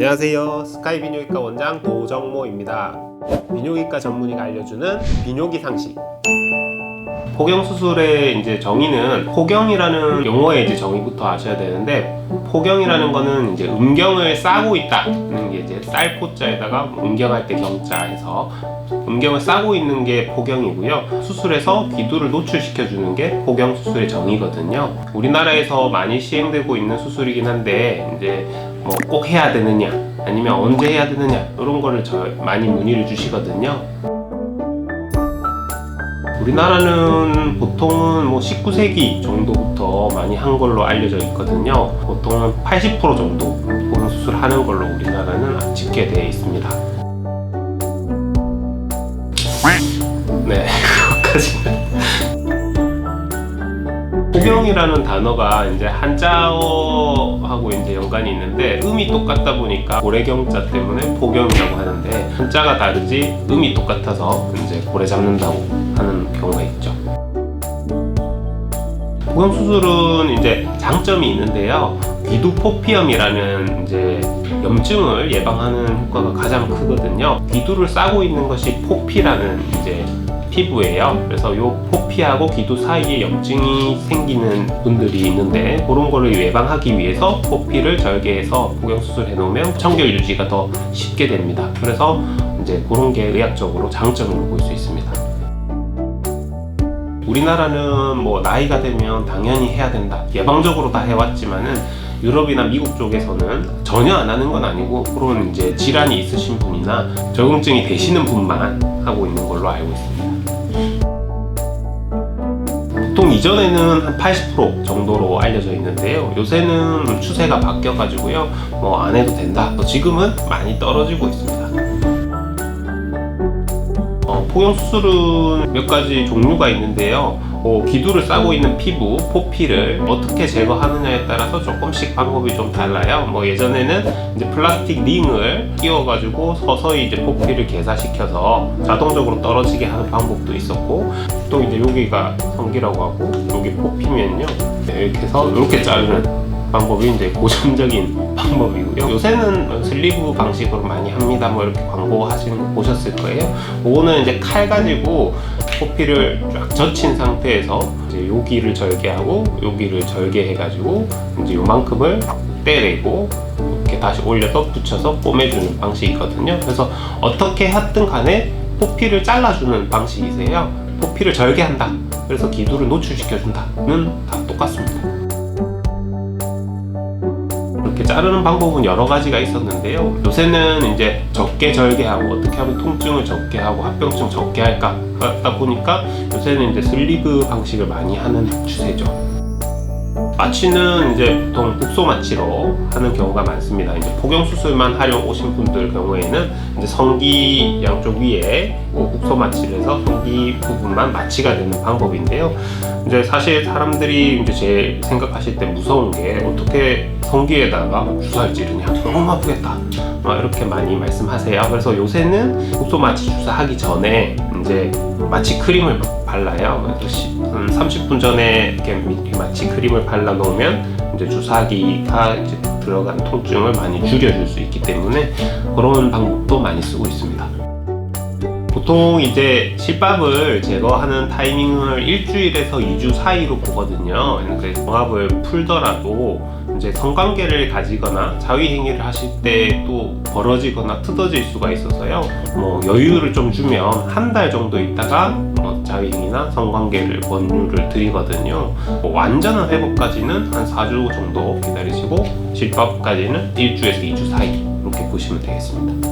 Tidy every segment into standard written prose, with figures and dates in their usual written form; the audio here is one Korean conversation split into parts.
안녕하세요. 스카이 비뇨기과 원장 도정모입니다. 비뇨기과 전문의가 알려주는 비뇨기 상식. 포경 수술의 이제 정의는 포경이라는 용어의 이제 정의부터 아셔야 되는데, 포경이라는 거는 이제 음경을 싸고 있다는 게 이제 쌀포자에다가 음경할 때 경자해서 음경을 싸고 있는 게 포경이고요. 수술에서 기두를 노출시켜 주는 게 포경 수술의 정의거든요. 우리나라에서 많이 시행되고 있는 수술이긴 한데, 이제 뭐 꼭 해야 되느냐 아니면 언제 해야 되느냐 이런 거를 많이 문의를 주시거든요. 우리나라는 보통은 뭐 19세기 정도부터 많이 한 걸로 알려져 있거든요. 보통은 80% 정도 포경 수술하는 걸로 우리나라는 집계되어 있습니다. 네, 그것까지는. 포경이라는 단어가 이제 한자어하고 이제 연관이 있는데, 음이 똑같다 보니까 고래경자 때문에 포경이라고 하는데, 한자가 다르지 음이 똑같아서 이제 고래 잡는다고 하는 경우가 있죠. 포경 수술은 이제 장점이 있는데요. 귀두 포피염이라는 이제 염증을 예방하는 효과가 가장 크거든요. 귀두를 싸고 있는 것이 포피라는 이제 피부예요. 그래서 요 포피하고 귀두 사이에 염증이 생기는 분들이 있는데, 그런 거를 예방하기 위해서 포피를 절개해서 포경 수술해 놓으면 청결 유지가 더 쉽게 됩니다. 그래서 이제 그런 게 의학적으로 장점으로 볼 수 있습니다. 우리나라는 뭐 나이가 되면 당연히 해야 된다, 예방적으로 다 해왔지만은 유럽이나 미국 쪽에서는 전혀 안 하는 건 아니고, 그런 이제 질환이 있으신 분이나 적응증이 되시는 분만 하고 있는 걸로 알고 있습니다. 보통 이전에는 한 80% 정도로 알려져 있는데요. 요새는 추세가 바뀌어가지고요, 뭐 안 해도 된다, 지금은 많이 떨어지고 있습니다. 포경 수술은 몇 가지 종류가 있는데요. 기두를 싸고 있는 피부, 포피를 어떻게 제거하느냐에 따라서 조금씩 방법이 좀 달라요. 뭐 예전에는 이제 플라스틱 링을 끼워가지고 서서히 이제 포피를 개사시켜서 자동적으로 떨어지게 하는 방법도 있었고, 또 이제 여기가 성기라고 하고 여기 포피면요, 이렇게 해서 이렇게 자르는 방법이 이제 고전적인 방법이고요. 요새는 슬리브 방식으로 많이 합니다. 뭐 이렇게 광고 하시는 거 보셨을 거예요. 그거는 이제 칼 가지고 포피를 쫙 젖힌 상태에서 이제 여기를 절개하고 여기를 절개해가지고 이제 요만큼을 떼내고 이렇게 다시 올려서 붙여서 꿰매주는 방식이거든요. 그래서 어떻게 하든 간에 포피를 잘라주는 방식이세요. 포피를 절개한다, 그래서 기두를 노출시켜준다는 다 똑같습니다. 이렇게 자르는 방법은 여러 가지가 있었는데요. 요새는 이제 적게 절개하고 어떻게 하면 통증을 적게 하고 합병증 적게 할까 그러다 보니까 요새는 이제 슬리브 방식을 많이 하는 추세죠. 마취는 이제 보통 국소 마취로 하는 경우가 많습니다. 이제 포경 수술만 하려 오신 분들 경우에는 이제 성기 양쪽 위에 국소 마취를 해서 성기 부분만 마취가 되는 방법인데요. 이제 사실 사람들이 이제 제일 생각하실 때 무서운 게, 어떻게 성기에다가 주사를 찌르냐, 너무 아프겠다, 이렇게 많이 말씀하세요. 그래서 요새는 국소 마취 주사하기 전에 이제 마취 크림을 발라요. 그래서 한 30분 전에 이렇게 마취 크림을 발라 놓으면 이제 주사기가 이제 들어간 통증을 많이 줄여줄 수 있기 때문에 그런 방법도 많이 쓰고 있습니다. 보통 이제 실밥을 제거하는 타이밍을 일주일에서 2주 사이로 보거든요. 그래서 종합을 풀더라도 이제 성관계를 가지거나 자위행위를 하실 때 또 벌어지거나 뜯어질 수가 있어서요, 뭐 여유를 좀 주면 한 달 정도 있다가 자위행위나 성관계를 권유를 드리거든요. 완전한 회복까지는 한 4주 정도 기다리시고, 실밥까지는 1주에서 2주 사이, 이렇게 보시면 되겠습니다.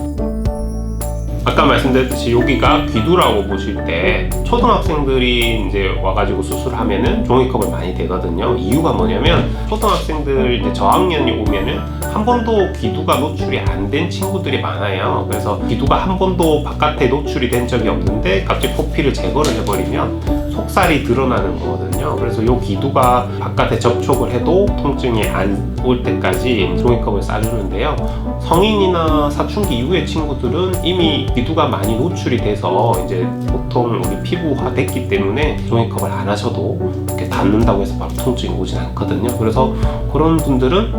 아까 말씀드렸듯이 여기가 귀두라고 보실 때, 초등학생들이 이제 와가지고 수술하면은 종이컵을 많이 대거든요. 이유가 뭐냐면, 초등학생들 이제 저학년이 오면은 한 번도 귀두가 노출이 안 된 친구들이 많아요. 그래서 귀두가 한 번도 바깥에 노출이 된 적이 없는데 갑자기 포피를 제거를 해버리면 속살이 드러나는 거거든요. 그래서 요 귀두가 바깥에 접촉을 해도 통증이 안 올 때까지 종이컵을 싸주는데요. 성인이나 사춘기 이후의 친구들은 이미 귀두가 많이 노출이 돼서 이제 보통 우리 피부화 됐기 때문에 종이컵을 안 하셔도 이렇게 닿는다고 해서 바로 통증이 오진 않거든요. 그래서 그런 분들은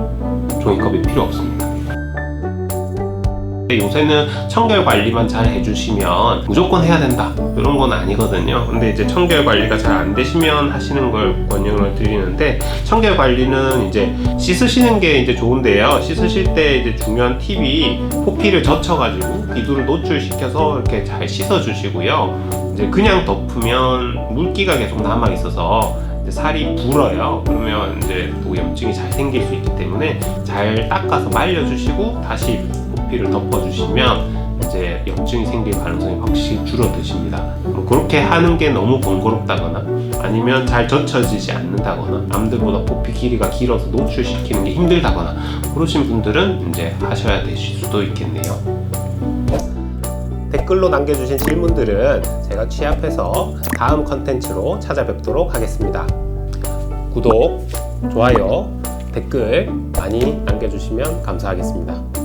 종이컵이 필요 없습니다. 근데 요새는 청결 관리만 잘 해주시면 무조건 해야 된다 이런 건 아니거든요. 근데 이제 청결 관리가 잘 안 되시면 하시는 걸 권유를 드리는데, 청결 관리는 이제 씻으시는 게 이제 좋은데요. 씻으실 때 이제 중요한 팁이 포피를 젖혀가지고 비누를 노출시켜서 이렇게 잘 씻어주시고요. 이제 그냥 덮으면 물기가 계속 남아 있어서 살이 불어요. 그러면 이제 또 염증이 잘 생길 수 있기 때문에 잘 닦아서 말려주시고 다시 포피를 덮어주시면 이제 염증이 생길 가능성이 확실히 줄어드십니다. 그렇게 하는 게 너무 번거롭다거나 아니면 잘 젖혀지지 않는다거나 남들보다 포피 길이가 길어서 노출시키는 게 힘들다거나 그러신 분들은 이제 하셔야 되실 수도 있겠네요. 댓글로 남겨주신 질문들은 제가 취합해서 다음 컨텐츠로 찾아뵙도록 하겠습니다. 구독, 좋아요, 댓글 많이 남겨주시면 감사하겠습니다.